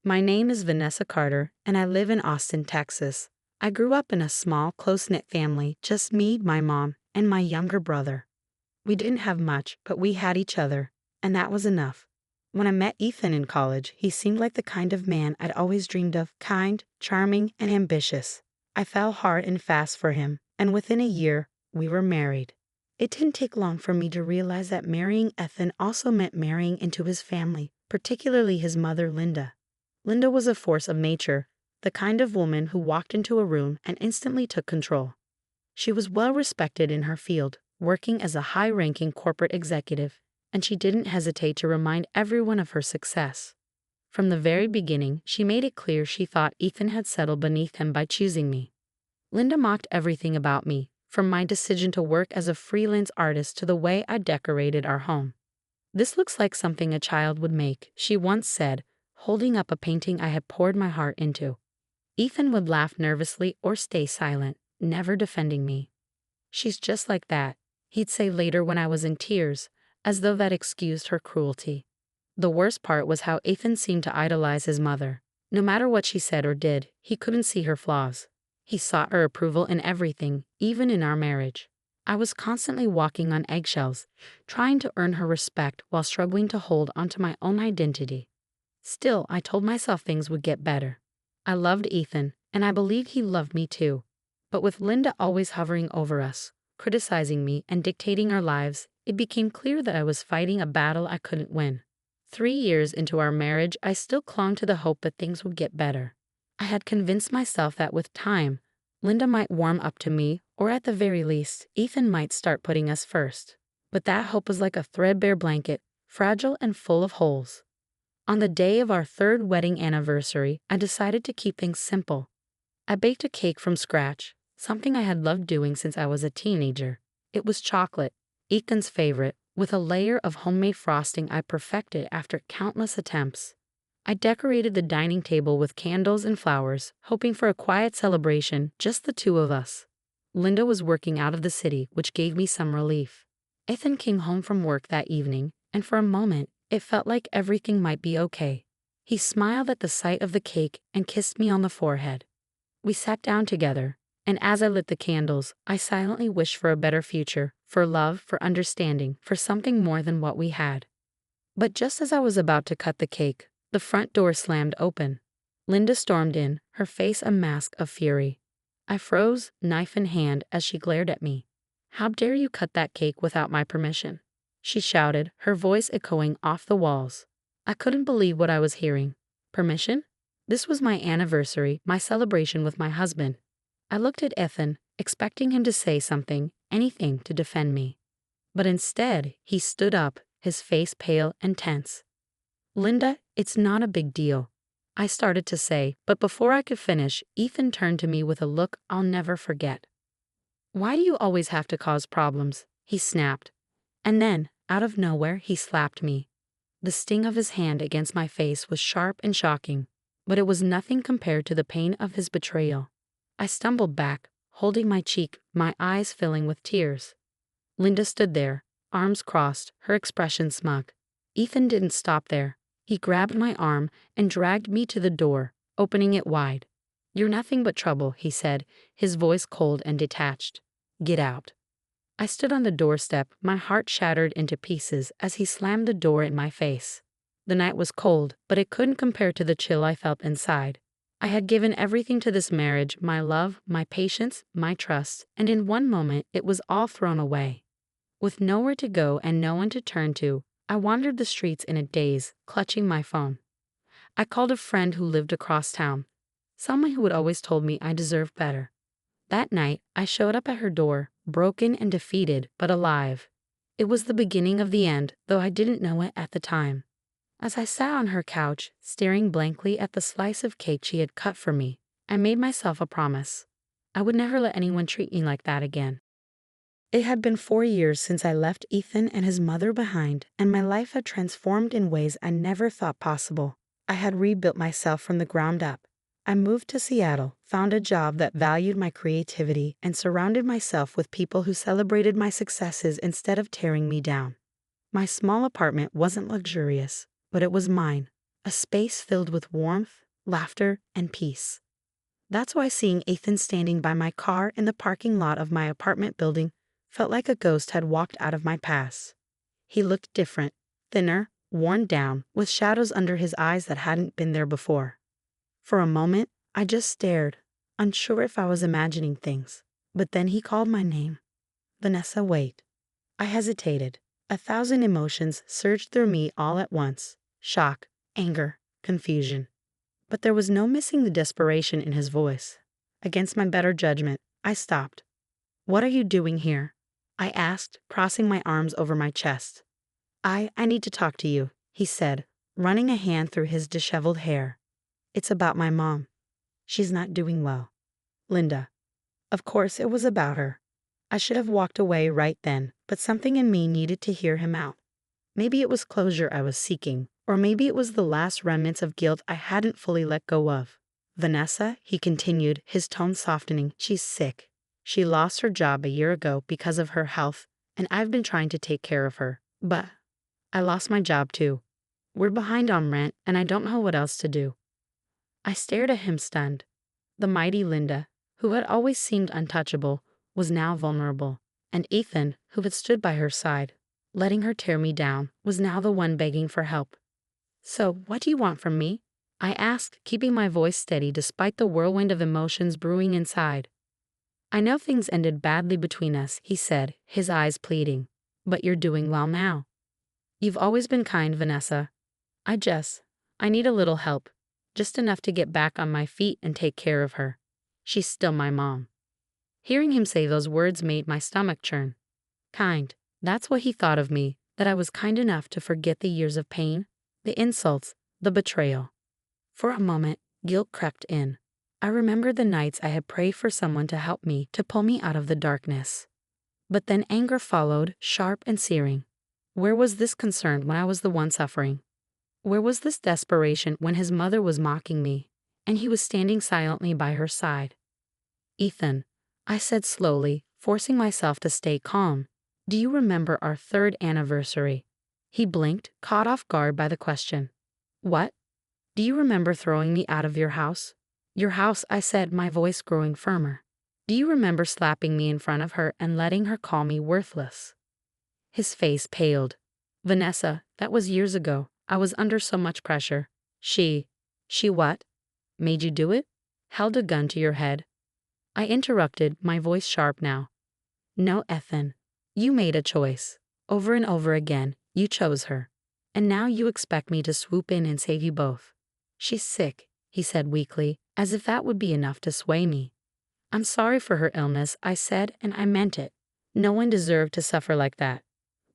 My name is Vanessa Carter, and I live in Austin, Texas. I grew up in a small, close-knit family, just me, my mom, and my younger brother. We didn't have much, but we had each other, and that was enough. When I met Ethan in college, he seemed like the kind of man I'd always dreamed of, kind, charming, and ambitious. I fell hard and fast for him, and within a year, we were married. It didn't take long for me to realize that marrying Ethan also meant marrying into his family, particularly his mother, Linda. Linda was a force of nature, the kind of woman who walked into a room and instantly took control. She was well respected in her field, working as a high-ranking corporate executive, and she didn't hesitate to remind everyone of her success. From the very beginning, she made it clear she thought Ethan had settled beneath him by choosing me. Linda mocked everything about me, from my decision to work as a freelance artist to the way I decorated our home. "This looks like something a child would make," she once said, holding up a painting I had poured my heart into. Ethan would laugh nervously or stay silent, never defending me. "She's just like that," he'd say later when I was in tears, as though that excused her cruelty. The worst part was how Ethan seemed to idolize his mother. No matter what she said or did, he couldn't see her flaws. He sought her approval in everything, even in our marriage. I was constantly walking on eggshells, trying to earn her respect while struggling to hold onto my own identity. Still, I told myself things would get better. I loved Ethan, and I believed he loved me too. But with Linda always hovering over us, criticizing me and dictating our lives, it became clear that I was fighting a battle I couldn't win. 3 years into our marriage, I still clung to the hope that things would get better. I had convinced myself that with time, Linda might warm up to me, or at the very least, Ethan might start putting us first. But that hope was like a threadbare blanket, fragile and full of holes. On the day of our third wedding anniversary, I decided to keep things simple. I baked a cake from scratch, something I had loved doing since I was a teenager. It was chocolate, Ethan's favorite, with a layer of homemade frosting I perfected after countless attempts. I decorated the dining table with candles and flowers, hoping for a quiet celebration, just the two of us. Linda was working out of the city, which gave me some relief. Ethan came home from work that evening, and for a moment, it felt like everything might be okay. He smiled at the sight of the cake and kissed me on the forehead. We sat down together, and as I lit the candles, I silently wished for a better future, for love, for understanding, for something more than what we had. But just as I was about to cut the cake, the front door slammed open. Linda stormed in, her face a mask of fury. I froze, knife in hand, as she glared at me. "How dare you cut that cake without my permission?" she shouted, her voice echoing off the walls. I couldn't believe what I was hearing. Permission? This was my anniversary, my celebration with my husband. I looked at Ethan, expecting him to say something, anything to defend me. But instead, he stood up, his face pale and tense. "Linda, it's not a big deal," I started to say, but before I could finish, Ethan turned to me with a look I'll never forget. "Why do you always have to cause problems?" he snapped. And then, out of nowhere, he slapped me. The sting of his hand against my face was sharp and shocking, but it was nothing compared to the pain of his betrayal. I stumbled back, holding my cheek, my eyes filling with tears. Linda stood there, arms crossed, her expression smug. Ethan didn't stop there. He grabbed my arm and dragged me to the door, opening it wide. "You're nothing but trouble," he said, his voice cold and detached. "Get out." I stood on the doorstep, my heart shattered into pieces as he slammed the door in my face. The night was cold, but it couldn't compare to the chill I felt inside. I had given everything to this marriage, my love, my patience, my trust, and in one moment it was all thrown away. With nowhere to go and no one to turn to, I wandered the streets in a daze, clutching my phone. I called a friend who lived across town, someone who had always told me I deserved better. That night, I showed up at her door, broken and defeated, but alive. It was the beginning of the end, though I didn't know it at the time. As I sat on her couch, staring blankly at the slice of cake she had cut for me, I made myself a promise. I would never let anyone treat me like that again. It had been 4 years since I left Ethan and his mother behind, and my life had transformed in ways I never thought possible. I had rebuilt myself from the ground up. I moved to Seattle, found a job that valued my creativity, and surrounded myself with people who celebrated my successes instead of tearing me down. My small apartment wasn't luxurious, but it was mine. a space filled with warmth, laughter, and peace. That's why seeing Ethan standing by my car in the parking lot of my apartment building felt like a ghost had walked out of my past. He looked different, thinner, worn down, with shadows under his eyes that hadn't been there before. For a moment, I just stared, unsure if I was imagining things. But then he called my name. Vanessa, wait. I hesitated. 1,000 emotions surged through me all at once. Shock, anger, confusion. But there was no missing the desperation in his voice. Against my better judgment, I stopped. What are you doing here? I asked, crossing my arms over my chest. I need to talk to you, he said, running a hand through his disheveled hair. It's about my mom. She's not doing well. Linda. Of course it was about her. I should have walked away right then, but something in me needed to hear him out. Maybe it was closure I was seeking, or maybe it was the last remnants of guilt I hadn't fully let go of. Vanessa, he continued, his tone softening, she's sick. She lost her job a year ago because of her health, and I've been trying to take care of her. But I lost my job too. We're behind on rent, and I don't know what else to do. I stared at him stunned. The mighty Linda, who had always seemed untouchable, was now vulnerable, and Ethan, who had stood by her side, letting her tear me down, was now the one begging for help. So, what do you want from me? I asked, keeping my voice steady despite the whirlwind of emotions brewing inside. I know things ended badly between us, he said, his eyes pleading. But you're doing well now. You've always been kind, Vanessa. I need a little help. Just enough to get back on my feet and take care of her. She's still my mom. Hearing him say those words made my stomach churn. Kind. That's what he thought of me, that I was kind enough to forget the years of pain, the insults, the betrayal. For a moment, guilt crept in. I remembered the nights I had prayed for someone to help me, to pull me out of the darkness. But then anger followed, sharp and searing. Where was this concern when I was the one suffering? Where was this desperation when his mother was mocking me, and he was standing silently by her side? Ethan, I said slowly, forcing myself to stay calm, do you remember our 3rd anniversary? He blinked, caught off guard by the question. What? Do you remember throwing me out of your house? Your house, I said, my voice growing firmer. Do you remember slapping me in front of her and letting her call me worthless? His face paled. Vanessa, that was years ago. I was under so much pressure. She what? Made you do it? Held a gun to your head? I interrupted, my voice sharp now. No, Ethan. You made a choice. Over and over again, you chose her. And now you expect me to swoop in and save you both. She's sick, he said weakly, as if that would be enough to sway me. I'm sorry for her illness, I said, and I meant it. No one deserved to suffer like that.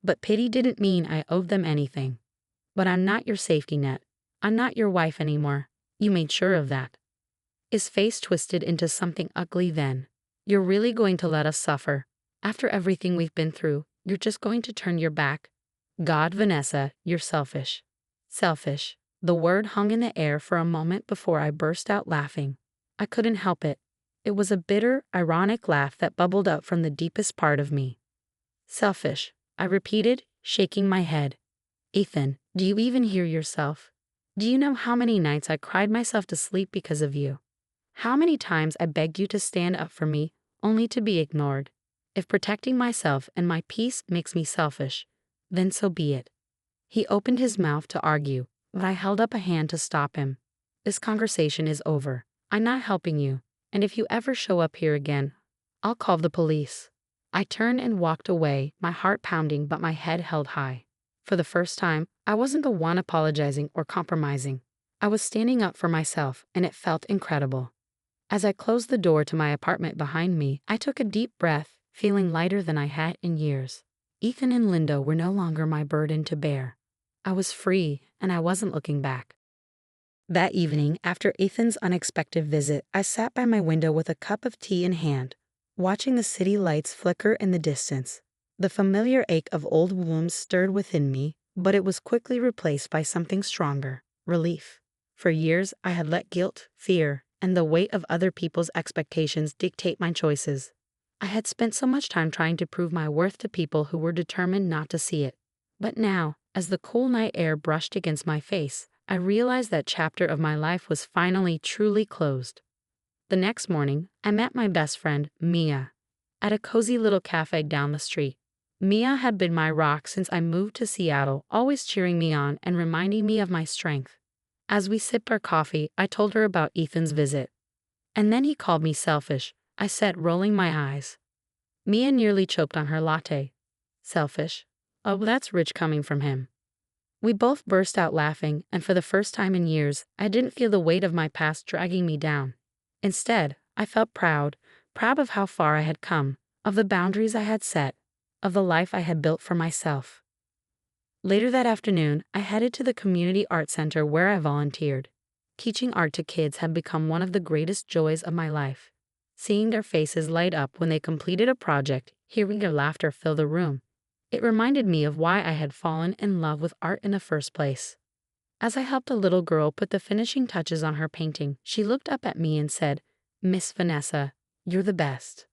But pity didn't mean I owed them anything. But I'm not your safety net. I'm not your wife anymore. You made sure of that. His face twisted into something ugly then. You're really going to let us suffer? After everything we've been through, you're just going to turn your back? God, Vanessa, you're selfish. Selfish. The word hung in the air for a moment before I burst out laughing. I couldn't help it. It was a bitter, ironic laugh that bubbled up from the deepest part of me. Selfish, I repeated, shaking my head. Ethan, do you even hear yourself? Do you know how many nights I cried myself to sleep because of you? How many times I begged you to stand up for me, only to be ignored? If protecting myself and my peace makes me selfish, then so be it. He opened his mouth to argue, but I held up a hand to stop him. This conversation is over. I'm not helping you, and if you ever show up here again, I'll call the police. I turned and walked away, my heart pounding but my head held high. For the first time, I wasn't the one apologizing or compromising. I was standing up for myself, and it felt incredible. As I closed the door to my apartment behind me, I took a deep breath, feeling lighter than I had in years. Ethan and Linda were no longer my burden to bear. I was free, and I wasn't looking back. That evening, after Ethan's unexpected visit, I sat by my window with a cup of tea in hand, watching the city lights flicker in the distance. The familiar ache of old wounds stirred within me, but it was quickly replaced by something stronger, relief. For years, I had let guilt, fear, and the weight of other people's expectations dictate my choices. I had spent so much time trying to prove my worth to people who were determined not to see it. But now, as the cool night air brushed against my face, I realized that chapter of my life was finally truly closed. The next morning, I met my best friend, Mia, at a cozy little cafe down the street. Mia had been my rock since I moved to Seattle, always cheering me on and reminding me of my strength. As we sipped our coffee, I told her about Ethan's visit. And then he called me selfish, I said, rolling my eyes. Mia nearly choked on her latte. Selfish? Oh, that's rich coming from him. We both burst out laughing, and for the first time in years, I didn't feel the weight of my past dragging me down. Instead, I felt proud of how far I had come, of the boundaries I had set, of the life I had built for myself. Later that afternoon, I headed to the community art center where I volunteered. Teaching art to kids had become one of the greatest joys of my life. Seeing their faces light up when they completed a project, hearing their laughter fill the room, it reminded me of why I had fallen in love with art in the first place. As I helped a little girl put the finishing touches on her painting, she looked up at me and said, "Miss Vanessa, you're the best."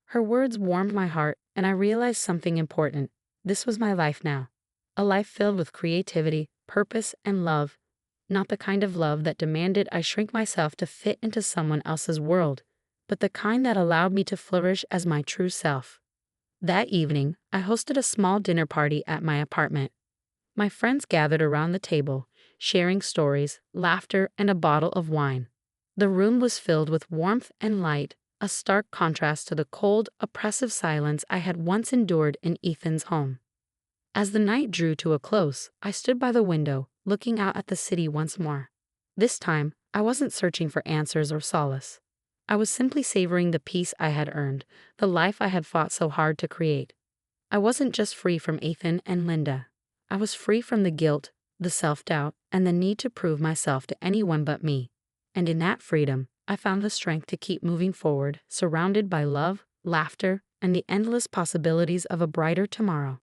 Her words warmed my heart, and I realized something important. This was my life now. A life filled with creativity, purpose, and love. Not the kind of love that demanded I shrink myself to fit into someone else's world, but the kind that allowed me to flourish as my true self. That evening, I hosted a small dinner party at my apartment. My friends gathered around the table, sharing stories, laughter, and a bottle of wine. The room was filled with warmth and light, a stark contrast to the cold, oppressive silence I had once endured in Ethan's home. As the night drew to a close, I stood by the window, looking out at the city once more. This time, I wasn't searching for answers or solace. I was simply savoring the peace I had earned, the life I had fought so hard to create. I wasn't just free from Ethan and Linda. I was free from the guilt, the self-doubt, and the need to prove myself to anyone but me. And in that freedom, I found the strength to keep moving forward, surrounded by love, laughter, and the endless possibilities of a brighter tomorrow.